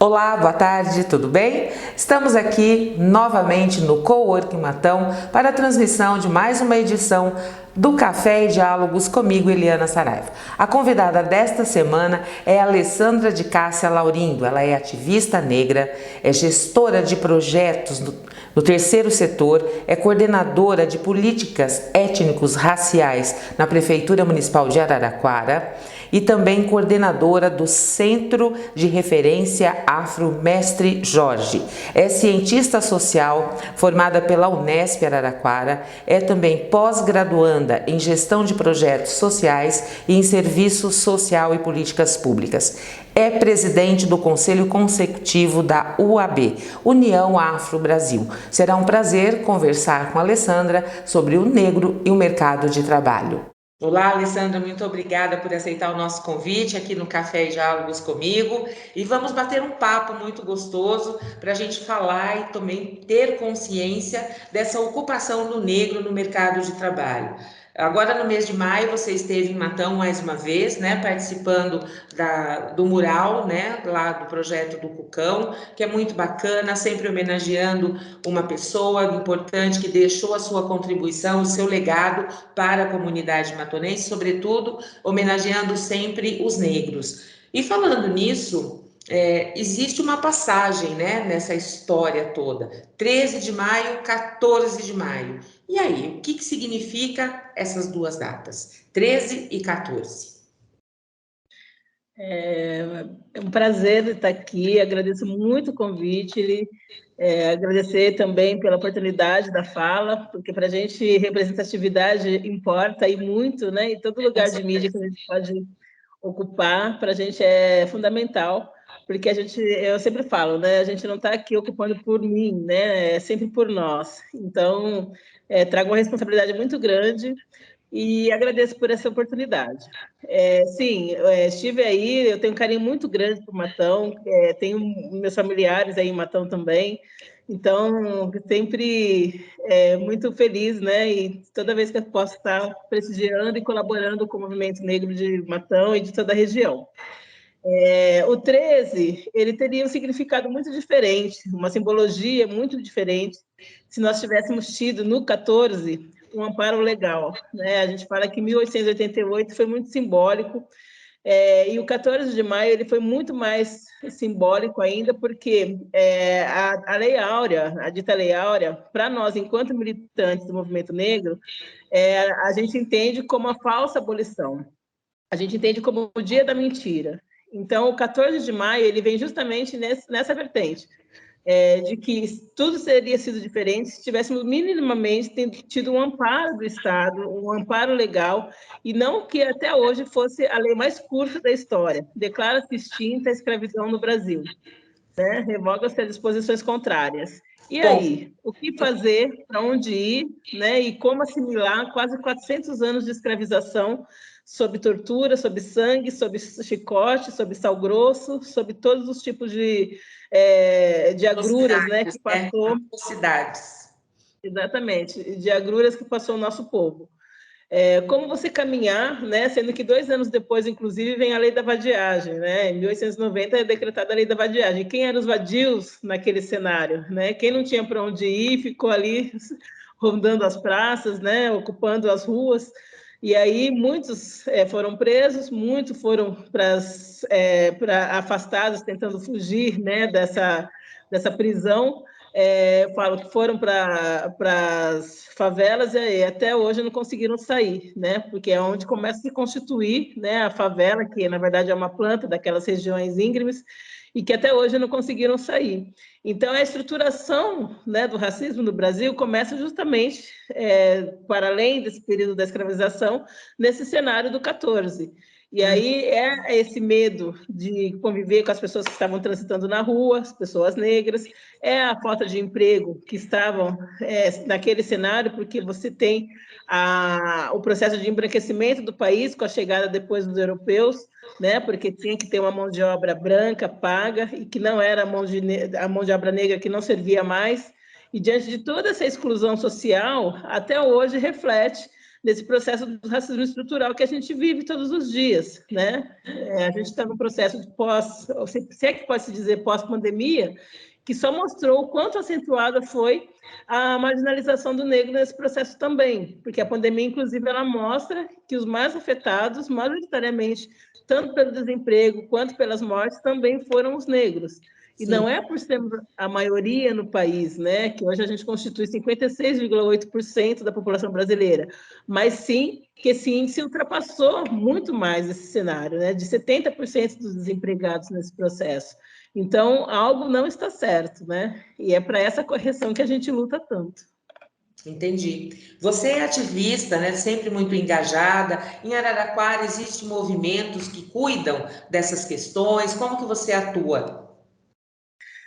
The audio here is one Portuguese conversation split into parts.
Olá, boa tarde, tudo bem? Estamos aqui novamente no Coworking Matão para a transmissão de mais uma edição do Café e Diálogos comigo, Eliana Saraiva. A convidada desta semana é a Alessandra de Cássia Laurindo. Ela é ativista negra, é gestora de projetos no terceiro setor, é coordenadora de políticas étnicos raciais na Prefeitura Municipal de Araraquara e também coordenadora do Centro de Referência Afro Mestre Jorge. É cientista social, formada pela Unesp Araraquara, é também pós-graduanda em gestão de projetos sociais e em serviço social e políticas públicas. É presidente do Conselho Consultivo da UAB, União Afro Brasil. Será um prazer conversar com a Alessandra sobre o negro e o mercado de trabalho. Olá, Alessandra, muito obrigada por aceitar o nosso convite aqui no Café e Diálogos comigo. E vamos bater um papo muito gostoso para a gente falar e também ter consciência dessa ocupação do negro no mercado de trabalho. Agora, no mês de maio, você esteve em Matão mais uma vez, né, participando do mural, né, lá do projeto do Cucão, que é muito bacana, sempre homenageando uma pessoa importante que deixou a sua contribuição, o seu legado para a comunidade matonense, sobretudo homenageando sempre os negros. E falando nisso, existe uma passagem, né, nessa história toda. 13 de maio, 14 de maio. E aí, o que significa essas duas datas? 13 e 14. É um prazer estar aqui, agradeço muito o convite, agradecer também pela oportunidade da fala, porque para a gente representatividade importa e muito, né? E todo lugar de mídia que a gente pode ocupar, para a gente é fundamental, porque eu sempre falo, né? A gente não está aqui ocupando por mim, né? É sempre por nós. Então, trago uma responsabilidade muito grande e agradeço por essa oportunidade. Sim, estive aí, eu tenho um carinho muito grande por Matão, tenho meus familiares aí em Matão também, então sempre muito feliz, né? E toda vez que eu posso estar prestigiando e colaborando com o movimento negro de Matão e de toda a região. O 13, ele teria um significado muito diferente, uma simbologia muito diferente, se nós tivéssemos tido no 14 um amparo legal, né? A gente fala que 1888 foi muito simbólico, e o 14 de maio ele foi muito mais simbólico ainda, porque a Lei Áurea, a dita Lei Áurea, para nós, enquanto militantes do movimento negro, a gente entende como a falsa abolição, a gente entende como o dia da mentira. Então, o 14 de maio ele vem justamente nessa vertente, de que tudo teria sido diferente se tivéssemos minimamente tido um amparo do Estado, um amparo legal, e não que até hoje fosse a lei mais curta da história. Declara-se extinta a escravidão no Brasil, né? Revoga-se as disposições contrárias. E aí, o que fazer, para onde ir, né? E como assimilar quase 400 anos de escravização sob tortura, sob sangue, sob chicote, sob sal grosso, sob todos os tipos de agruras, né, que passou. Atrocidades. Exatamente, de agruras que passou o nosso povo. Como você caminhar, né, sendo que 2 anos depois, inclusive, vem a lei da vadiagem, né? Em 1890 é decretada a lei da vadiagem. Quem eram os vadios naquele cenário, né? Quem não tinha para onde ir, ficou ali rondando as praças, né, ocupando as ruas. E aí muitos foram presos, muitos foram para afastados, tentando fugir, né, dessa prisão. Falo que foram para as favelas e até hoje não conseguiram sair, né? Porque é onde começa a se constituir, né, a favela, que na verdade é uma planta daquelas regiões íngremes, e que até hoje não conseguiram sair. Então, a estruturação, né, do racismo no Brasil começa justamente, para além desse período da escravização, nesse cenário do 14. E aí esse medo de conviver com as pessoas que estavam transitando na rua, as pessoas negras, a falta de emprego que estavam naquele cenário, porque você tem o processo de embranquecimento do país com a chegada depois dos europeus, né? Porque tinha que ter uma mão de obra branca, paga, e que não era a mão de obra negra que não servia mais. E diante de toda essa exclusão social, até hoje reflete nesse processo do racismo estrutural que a gente vive todos os dias, né? A gente está num processo de se é que pode se dizer pós-pandemia, que só mostrou o quanto acentuada foi a marginalização do negro nesse processo também, porque a pandemia, inclusive, ela mostra que os mais afetados, majoritariamente, tanto pelo desemprego quanto pelas mortes, também foram os negros. E Sim. não é por sermos a maioria no país, né, que hoje a gente constitui 56,8% da população brasileira, mas sim que esse índice ultrapassou muito mais esse cenário, né, de 70% dos desempregados nesse processo. Então, algo não está certo, né? E é para essa correção que a gente luta tanto. Entendi. Você é ativista, né? Sempre muito engajada. Em Araraquara existem movimentos que cuidam dessas questões. Como que você atua?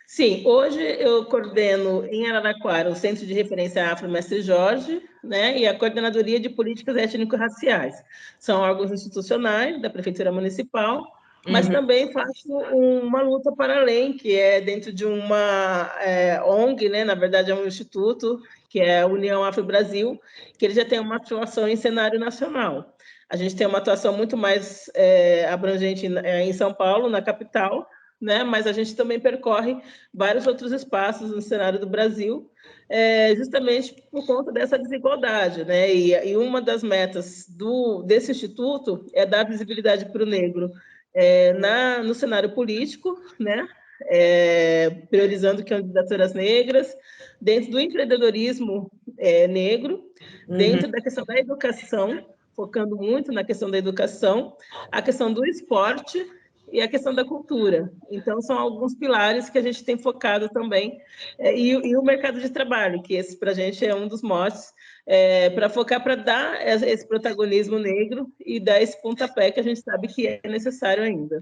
Sim, hoje eu coordeno em Araraquara o Centro de Referência Afro Mestre Jorge, né, e a Coordenadoria de Políticas Étnico-Raciais. São órgãos institucionais da Prefeitura Municipal, mas também faço uma luta para além, que é dentro de uma ONG, né, na verdade é um instituto, que é a União Afro-Brasil, que ele já tem uma atuação em cenário nacional. A gente tem uma atuação muito mais abrangente em São Paulo, na capital, né? Mas a gente também percorre vários outros espaços no cenário do Brasil, justamente por conta dessa desigualdade, né? E uma das metas desse instituto é dar visibilidade para o negro no cenário político, né? Priorizando candidaturas negras, dentro do empreendedorismo negro, dentro da questão da educação, focando muito na questão da educação, a questão do esporte e a questão da cultura. Então, são alguns pilares que a gente tem focado também, e o mercado de trabalho, que esse para a gente é um dos motes, para focar, para dar esse protagonismo negro e dar esse pontapé que a gente sabe que é necessário ainda.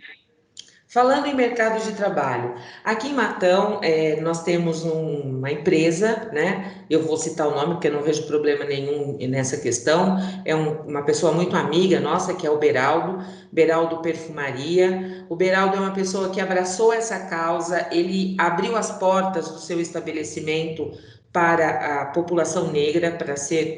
Falando em mercado de trabalho, aqui em Matão nós temos uma empresa, né? Eu vou citar o nome porque eu não vejo problema nenhum nessa questão. É uma pessoa muito amiga nossa, que é o Beraldo, Beraldo Perfumaria. O Beraldo é uma pessoa que abraçou essa causa, ele abriu as portas do seu estabelecimento para a população negra, para ser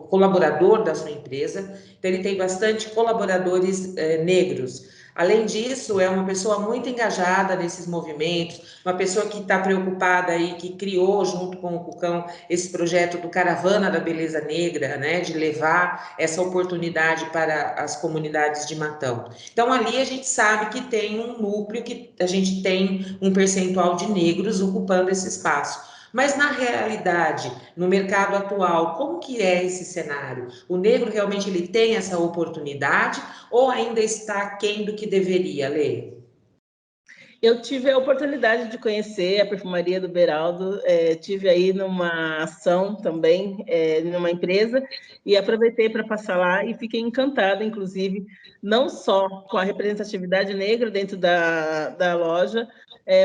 colaborador da sua empresa. Então, ele tem bastante colaboradores negros. Além disso, é uma pessoa muito engajada nesses movimentos, uma pessoa que está preocupada aí, que criou junto com o Cucão esse projeto do Caravana da Beleza Negra, né, de levar essa oportunidade para as comunidades de Matão. Então ali a gente sabe que tem um núcleo, que a gente tem um percentual de negros ocupando esse espaço. Mas na realidade, no mercado atual, como que é esse cenário? O negro realmente ele tem essa oportunidade ou ainda está aquém do que deveria, Lê? Eu tive a oportunidade de conhecer a perfumaria do Beraldo, tive aí numa ação também, numa empresa, e aproveitei para passar lá e fiquei encantada, inclusive, não só com a representatividade negra dentro da loja,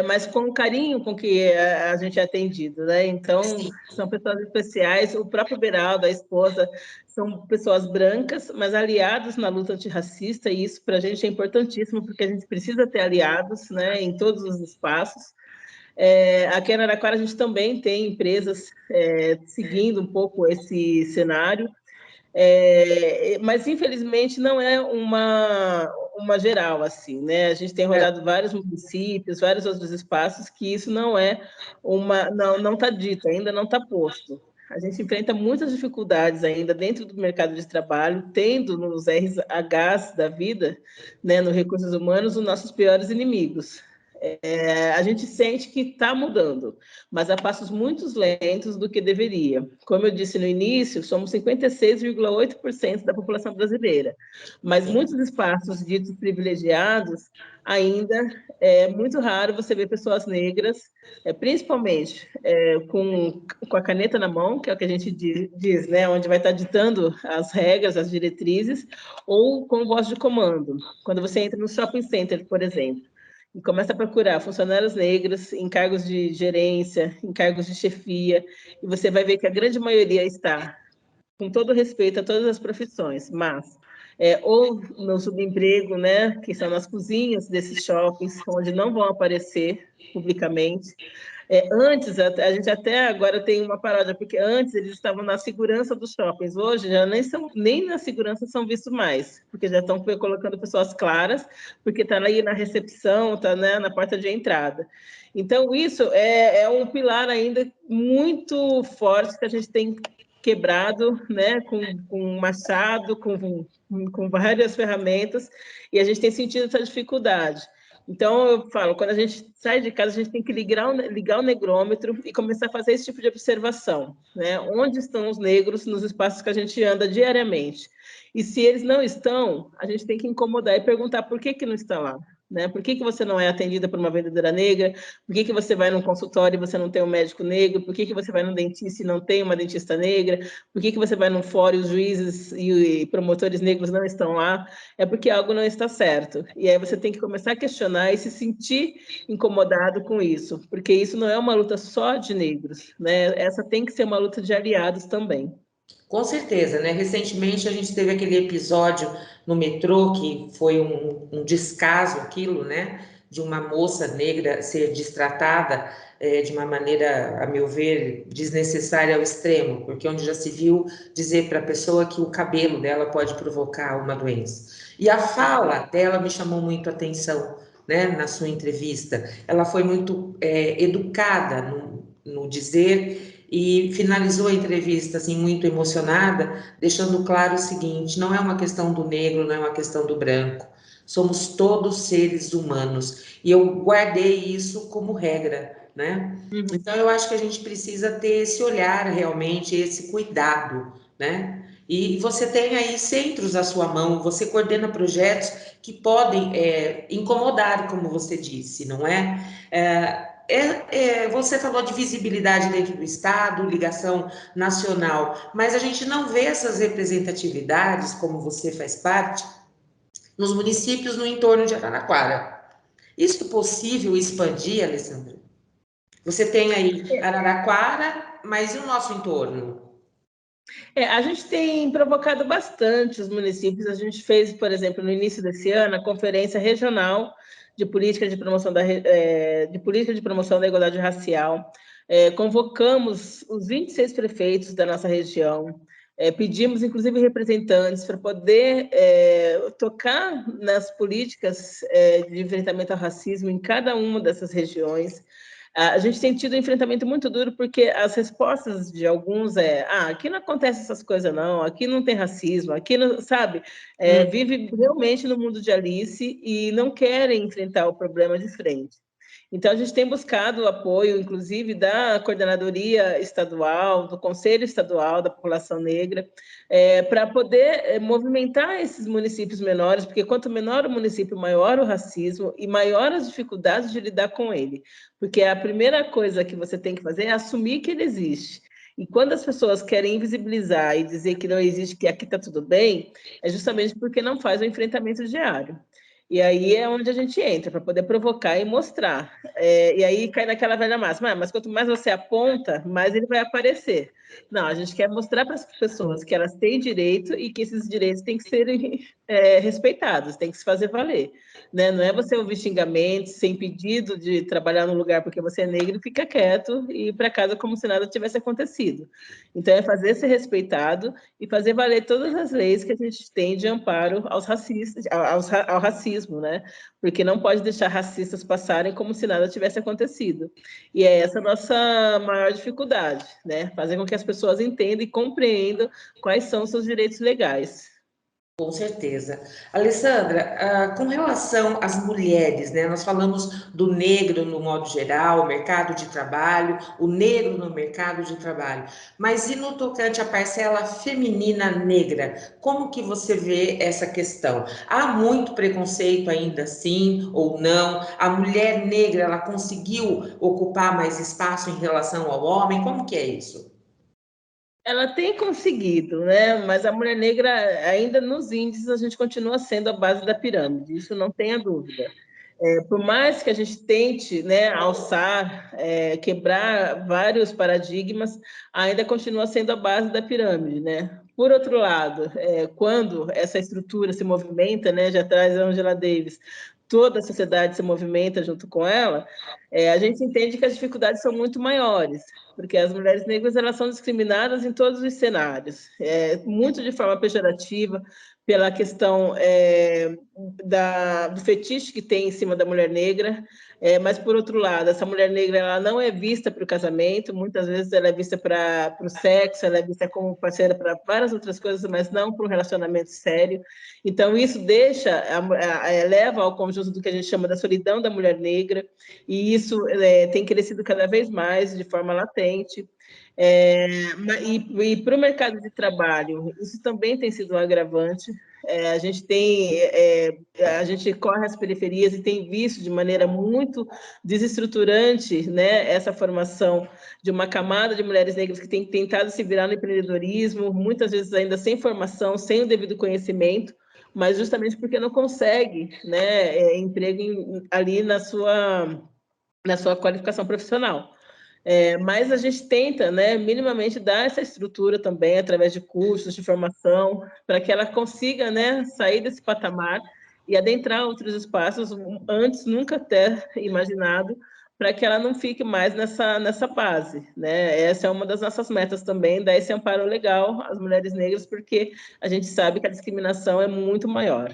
mas com o carinho com que a gente é atendido, né? Então, são pessoas especiais, o próprio Beraldo, a esposa, são pessoas brancas, mas aliados na luta antirracista, e isso para a gente é importantíssimo, porque a gente precisa ter aliados, né, em todos os espaços. Aqui em Araraquara a gente também tem empresas seguindo um pouco esse cenário, mas infelizmente não é uma geral assim, né? A gente tem rodado vários municípios, vários outros espaços que isso não não está dito, ainda não está posto. A gente enfrenta muitas dificuldades ainda dentro do mercado de trabalho, tendo nos RHs da vida, né, nos recursos humanos, os nossos piores inimigos. A gente sente que está mudando, mas a passos muito lentos do que deveria. Como eu disse no início, somos 56,8% da população brasileira, mas muitos espaços ditos privilegiados, ainda é muito raro você ver pessoas negras, principalmente com a caneta na mão, que é o que a gente diz, né, onde vai estar ditando as regras, as diretrizes, ou com voz de comando. Quando você entra no shopping center, por exemplo, e começa a procurar funcionários negros em cargos de gerência, em cargos de chefia, e você vai ver que a grande maioria está, com todo respeito a todas as profissões, mas ou no subemprego, né, que são nas cozinhas desses shoppings, onde não vão aparecer publicamente, Antes, a gente até agora tem uma paródia, porque antes eles estavam na segurança dos shoppings, hoje já nem na segurança são vistos mais, porque já estão colocando pessoas claras, porque está aí na recepção, está, né, na porta de entrada. Então, isso é um pilar ainda muito forte que a gente tem quebrado, né, com machado, com várias ferramentas, e a gente tem sentido essa dificuldade. Então, eu falo, quando a gente sai de casa, a gente tem que ligar o negrômetro e começar a fazer esse tipo de observação, né? Onde estão os negros nos espaços que a gente anda diariamente? E se eles não estão, a gente tem que incomodar e perguntar por que não está lá, né? Por que você não é atendida por uma vendedora negra? Por que você vai num consultório e você não tem um médico negro? Por que você vai num dentista e não tem uma dentista negra? Por que você vai num fórum e os juízes e promotores negros não estão lá? É porque algo não está certo. E aí você tem que começar a questionar e se sentir incomodado com isso, porque isso não é uma luta só de negros, né? Essa tem que ser uma luta de aliados também. Com certeza, né? Recentemente a gente teve aquele episódio no metrô que foi um descaso aquilo, né? De uma moça negra ser destratada de uma maneira, a meu ver, desnecessária ao extremo, porque onde já se viu dizer para a pessoa que o cabelo dela pode provocar uma doença. E a fala dela me chamou muito a atenção, né? Na sua entrevista, ela foi muito educada no dizer e finalizou a entrevista assim muito emocionada, deixando claro o seguinte: não é uma questão do negro, não é uma questão do branco. Somos todos seres humanos. E eu guardei isso como regra, né? Uhum. Então eu acho que a gente precisa ter esse olhar realmente, esse cuidado, né? E você tem aí centros à sua mão, você coordena projetos que podem incomodar, como você disse, não é? Você falou de visibilidade dentro do Estado, ligação nacional, mas a gente não vê essas representatividades, como você faz parte, nos municípios no entorno de Araraquara. Isso é possível expandir, Alessandra? Você tem aí Araraquara, mas e o nosso entorno? A gente tem provocado bastante os municípios. A gente fez, por exemplo, no início desse ano, a Conferência Regional de Política de Promoção de Política de Promoção da Igualdade Racial. Convocamos os 26 prefeitos da nossa região, pedimos, inclusive, representantes para poder tocar nas políticas de enfrentamento ao racismo em cada uma dessas regiões. A gente tem tido um enfrentamento muito duro porque as respostas de alguns aqui não acontece essas coisas não, aqui não tem racismo, aqui não, sabe, vive realmente no mundo de Alice e não querem enfrentar o problema de frente. Então, a gente tem buscado o apoio, inclusive, da Coordenadoria Estadual, do Conselho Estadual da População Negra, para poder movimentar esses municípios menores, porque quanto menor o município, maior o racismo e maior as dificuldades de lidar com ele. Porque a primeira coisa que você tem que fazer é assumir que ele existe. E quando as pessoas querem invisibilizar e dizer que não existe, que aqui está tudo bem, é justamente porque não faz o enfrentamento diário. E aí é onde a gente entra, para poder provocar e mostrar. E aí cai naquela velha máxima, mas quanto mais você aponta, mais ele vai aparecer. Não, a gente quer mostrar para as pessoas que elas têm direito e que esses direitos têm que ser respeitados, têm que se fazer valer. Né? Não é você ouvir xingamentos sem pedido de trabalhar no lugar porque você é negro e fica quieto e ir para casa como se nada tivesse acontecido. Então, é fazer ser respeitado e fazer valer todas as leis que a gente tem de amparo aos racistas, ao racismo, né? Porque não pode deixar racistas passarem como se nada tivesse acontecido. E é essa a nossa maior dificuldade, né? Fazer com que as pessoas entendam e compreendam quais são os seus direitos legais. Com certeza. Alessandra, com relação às mulheres, né? Nós falamos do negro no modo geral, o mercado de trabalho, o negro no mercado de trabalho. Mas e no tocante à parcela feminina negra? Como que você vê essa questão? Há muito preconceito ainda assim ou não? A mulher negra, ela conseguiu ocupar mais espaço em relação ao homem? Como que é isso? Ela tem conseguido, né? Mas a mulher negra, ainda nos índices, a gente continua sendo a base da pirâmide, isso não tenha dúvida. Por mais que a gente tente, né, alçar, quebrar vários paradigmas, ainda continua sendo a base da pirâmide, né? Por outro lado, quando essa estrutura se movimenta, né, já traz a Angela Davis, toda a sociedade se movimenta junto com ela, a gente entende que as dificuldades são muito maiores, porque as mulheres negras elas são discriminadas em todos os cenários, muito de forma pejorativa, pela questão do fetiche que tem em cima da mulher negra, mas, por outro lado, essa mulher negra ela não é vista para o casamento, muitas vezes ela é vista para o sexo, ela é vista como parceira para várias outras coisas, mas não para um relacionamento sério. Então, isso leva ao conjunto do que a gente chama da solidão da mulher negra, e isso tem crescido cada vez mais de forma latente. E para o mercado de trabalho, isso também tem sido um agravante. A gente corre as periferias e tem visto de maneira muito desestruturante, né, essa formação de uma camada de mulheres negras que tem tentado se virar no empreendedorismo, muitas vezes ainda sem formação, sem o devido conhecimento, mas justamente porque não consegue, né, emprego ali na sua qualificação profissional. Mas a gente tenta, né, minimamente dar essa estrutura também, através de cursos de formação, para que ela consiga, né, sair desse patamar e adentrar outros espaços antes nunca ter imaginado, para que ela não fique mais nessa base, né? Essa é uma das nossas metas também, dar esse amparo legal às mulheres negras, porque a gente sabe que a discriminação é muito maior.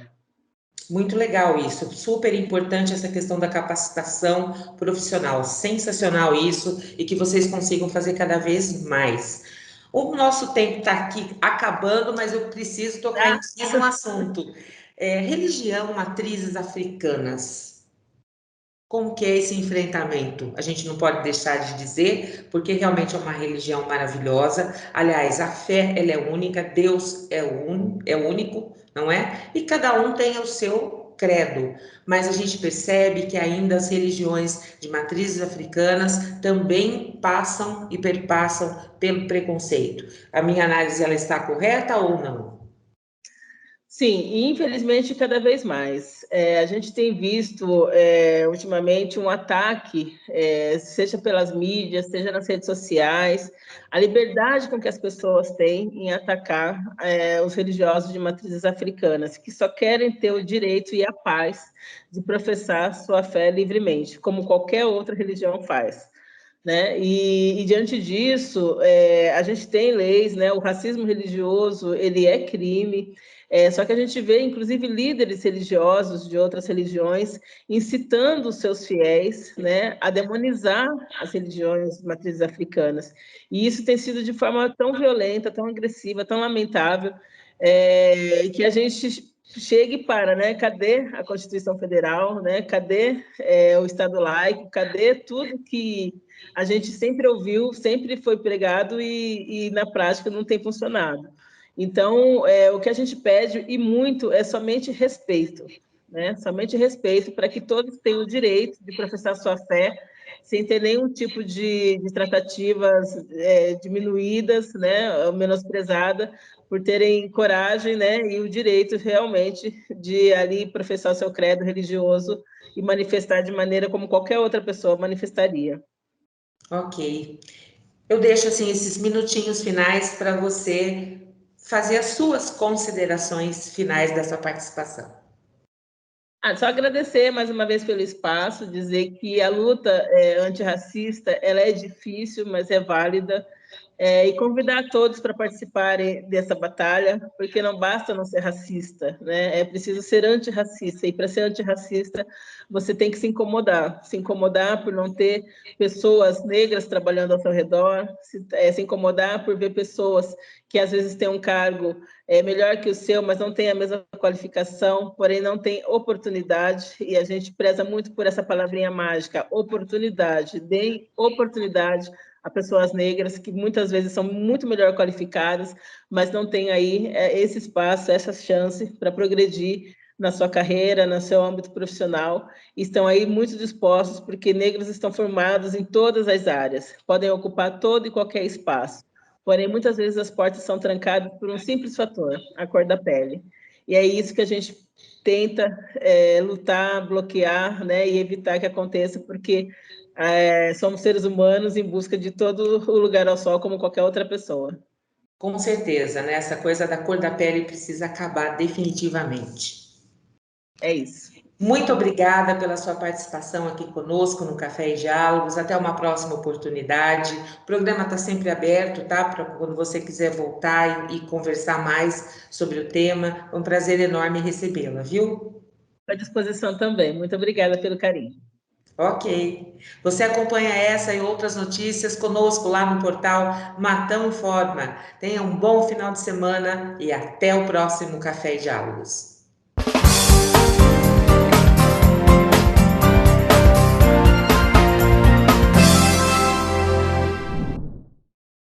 Muito legal isso, super importante essa questão da capacitação profissional, sensacional isso, e que vocês consigam fazer cada vez mais. O nosso tempo está aqui acabando, mas eu preciso tocar em mais um assunto. Religião, matrizes africanas. Como que é esse enfrentamento? A gente não pode deixar de dizer, porque realmente é uma religião maravilhosa. Aliás, a fé, ela é única, Deus é único, não é? E cada um tem o seu credo. Mas a gente percebe que ainda as religiões de matrizes africanas também passam e perpassam pelo preconceito. A minha análise, ela está correta ou não? Sim, e infelizmente cada vez mais. A gente tem visto ultimamente um ataque, seja pelas mídias, seja nas redes sociais, a liberdade com que as pessoas têm em atacar os religiosos de matrizes africanas, que só querem ter o direito e a paz de professar sua fé livremente, como qualquer outra religião faz. Né? E diante disso, a gente tem leis, né? O racismo religioso ele é crime, só que a gente vê, inclusive, líderes religiosos de outras religiões incitando os seus fiéis, né, a demonizar as religiões de matrizes africanas. E isso tem sido de forma tão violenta, tão agressiva, tão lamentável, que a gente chegue para, né? Cadê a Constituição Federal, né? Cadê o Estado laico? Cadê tudo que a gente sempre ouviu, sempre foi pregado e na prática não tem funcionado? Então, o que a gente pede, e muito, é somente respeito, né? Somente respeito para que todos tenham o direito de professar sua fé sem ter nenhum tipo de tratativas diminuídas, né? Ou menosprezada, por terem coragem, né? E o direito realmente de ali professar o seu credo religioso e manifestar de maneira como qualquer outra pessoa manifestaria. Ok. Eu deixo assim esses minutinhos finais para você fazer as suas considerações finais dessa participação. Só agradecer mais uma vez pelo espaço, dizer que a luta antirracista ela é difícil, mas é válida, e convidar todos para participarem dessa batalha, porque não basta não ser racista, né? É preciso ser antirracista, e para ser antirracista você tem que se incomodar por não ter pessoas negras trabalhando ao seu redor, se incomodar por ver pessoas que às vezes têm um cargo melhor que o seu, mas não tem a mesma qualificação, porém não tem oportunidade, e a gente preza muito por essa palavrinha mágica, oportunidade. Deem oportunidade a pessoas negras que muitas vezes são muito melhor qualificadas, mas não têm aí esse espaço, essa chance para progredir na sua carreira, no seu âmbito profissional, e estão aí muito dispostos, porque negros estão formados em todas as áreas, podem ocupar todo e qualquer espaço. Porém, muitas vezes as portas são trancadas por um simples fator, a cor da pele. E é isso que a gente tenta lutar, bloquear, né, e evitar que aconteça, porque somos seres humanos em busca de todo o lugar ao sol, como qualquer outra pessoa. Com certeza, né? Essa coisa da cor da pele precisa acabar definitivamente. É isso. Muito obrigada pela sua participação aqui conosco no Café e Diálogos. Até uma próxima oportunidade. O programa está sempre aberto, tá? Para quando você quiser voltar e conversar mais sobre o tema. É um prazer enorme recebê-la, viu? À disposição também. Muito obrigada pelo carinho. Ok. Você acompanha essa e outras notícias conosco lá no portal Matão Informa. Tenha um bom final de semana e até o próximo Café e Diálogos.